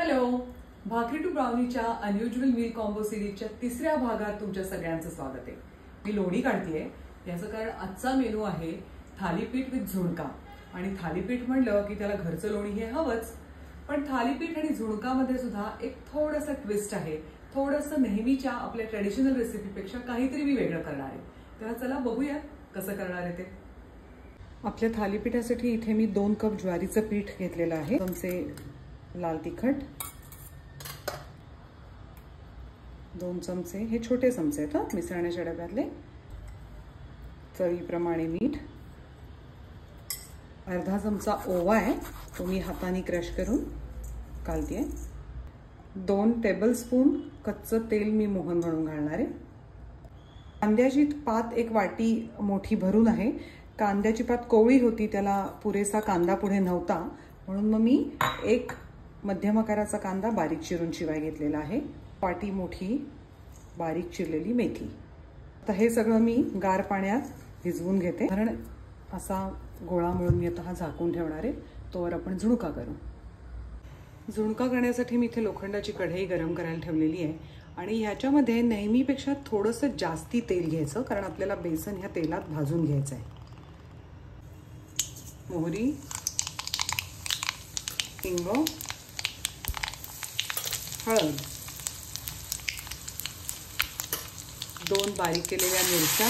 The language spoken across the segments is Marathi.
हॅलो, भाकरी टू ब्राउनीच्या अनयुज्युअल मील कॉम्बो सिरीजच्या तिसऱ्या भागात तुमच्या सगळ्यांचं स्वागत आहे। मी लोणी काढतेय, याचं कारण आजचा मेनू आहे थालीपीठ विथ झुणका। आणि थालीपीठ म्हणलं की त्याला घरचं लोणी हे हवंच, पण थालीपीठ आणि झुणकामध्ये सुद्धा एक थोडंसं ट्विस्ट आहे, थोडंसं नेहमीच्या आपल्या ट्रेडिशनल रेसिपीपेक्षा काहीतरी मी वेगळं करणार आहे। तेव्हा चला बघूया कसं करणार आहे ते। आपल्या थालीपीठासाठी इथे मी 2 कप ज्वारीचं पीठ घेतलेलं आहे, चमचे लाल तिखट, 2 चमचे हे छोटे चमचे आहेत मिसळण्याच्या डब्यातले, चवीप्रमाणे मीठ, अर्धा चमचा ओवा आहे तो मी हाताने क्रश करून घालते, 2 टेबलस्पून कच्चं तेल मी मोहन म्हणून घालणार आहे, कांद्याची पात 1 वाटी मोठी भरून आहे। कांद्याची पात कोवळी होती, त्याला पुरेसा कांदा पुढे नव्हता, म्हणून मग मी 1 मध्यम आकाराचा कांदा बारीक चिरून शिवाय घेतलेला आहे, वाटी मोठी बारीक चिरलेली मेथी। आता हे सगळं मी गार पाण्यात भिजवून घेते, कारण असा गोळा मिळून मी आता हा झाकून ठेवणार आहे। तोवर आपण झुणका करू। झुणका करण्यासाठी मी इथे लोखंडाची कढई गरम करायला ठेवलेली आहे आणि ह्याच्यामध्ये नेहमीपेक्षा थोडंसं जास्ती तेल घ्यायचं, कारण आपल्याला बेसन ह्या तेलात भाजून घ्यायचं आहे। मोहरी, हिंग, हळद, 2 बारीक केलेल्या मिरच्या,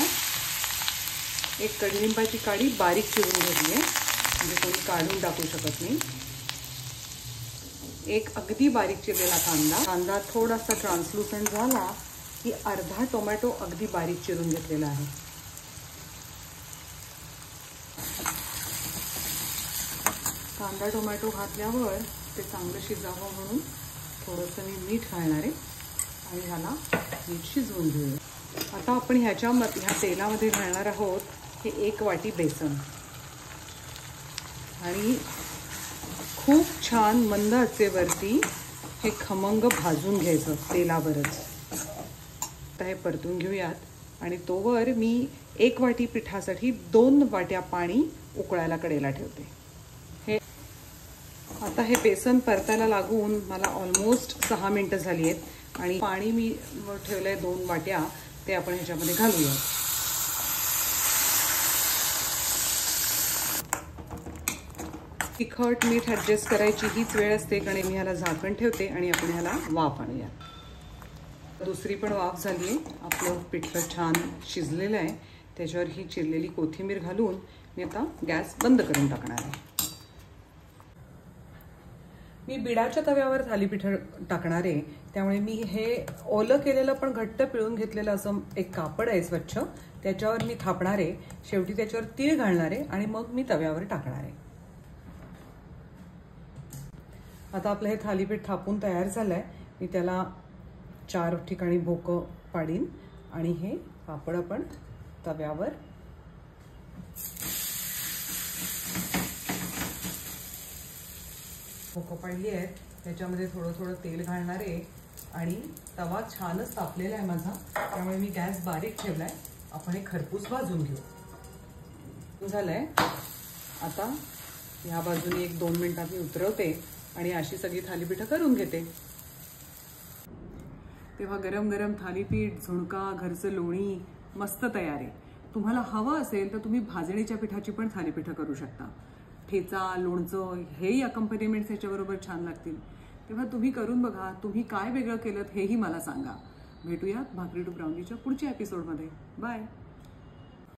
1 कडलिंबाची काडी बारीक चिरून घेतली आहे, म्हणजे कोणी काढून टाकू शकत नाही, 1 अगदी बारीक चिरलेला कांदा थोडासा ट्रान्सलुसंट झाला की अर्धा टोमॅटो अगदी बारीक चिरून घेतलेला आहे। कांदा टोमॅटो घातल्यावर ते चांगलं शिजावं म्हणून थोडंसं मी मीठ घालणार आहे आणि ह्याला मीठ शिजवून घेऊया। आता आपण ह्या तेलामध्ये घालणार आहोत हे 1 वाटी बेसन आणि खूप छान मंद आचेवरती हे खमंग भाजून घ्यायचं तेलावरच। आता हे परतून घेऊयात आणि तोवर मी 1 वाटी पिठासाठी 2 वाट्या पाणी उकळायला कडेला ठेवते। आता हे बेसन परतायला लागून मला ऑलमोस्ट 6 मिनिटं झाली आहेत आणि पाणी मी ठेवलंय 2 वाट्या, ते आपण ह्याच्यामध्ये घालूया। तिखट मीठ ॲडजस्ट करायची हीच वेळ असते, कारण मी ह्याला झाकण ठेवते आणि आपण ह्याला वाफ आणूया। दुसरी पण वाफ झाली आहे, आपलं पिठलं छान शिजलेलं आहे, त्याच्यावर ही चिरलेली कोथिंबीर घालून मी आता गॅस बंद करून टाकणार आहे। मी बिडाच्या तव्यावर थालीपीठ टाकणार आहे, त्यामुळे मी हे ओलं केलेलं पण घट्ट पिळून घेतलेलं असं एक कापड आहे स्वच्छ, त्याच्यावर मी थापणार आहे, शेवटी त्याच्यावर तीळ घालणार आहे आणि मग मी तव्यावर टाकणार आहे। आता आपलं हे थालीपीठ थापून तयार झालंय, मी त्याला 4 ठिकाणी भोकं पाडीन आणि हे कापड आपण तव्यावर भोकं पाडली आहेत, त्याच्यामध्ये थोडं तेल घालणार आहे आणि तवा छानच तापलेला आहे माझा, त्यामुळे मी गॅस बारीक ठेवलाय। आपण हे खरपूस भाजून घेऊ। झालंय, आता ह्या बाजूने 1-2 मिनिटात मी उतरवते आणि अशी सगळी थालीपीठं करून घेते। तेव्हा गरम गरम थालीपीठ, झुणका, घरचं लोणी मस्त तयार आहे। तुम्हाला हवं असेल तर तुम्ही भाजणीच्या पिठाची पण थालीपीठं करू शकता, ठेचा, लोणचं हेही अकंपनीमेंट्स ह्याच्याबरोबर छान लागतील। तेव्हा तुम्ही करून बघा, तुम्ही काय वेगळं केलं हेही मला सांगा। भेटूयात भाकरी टू ब्राउनीच्या पुढच्या एपिसोडमध्ये। बाय।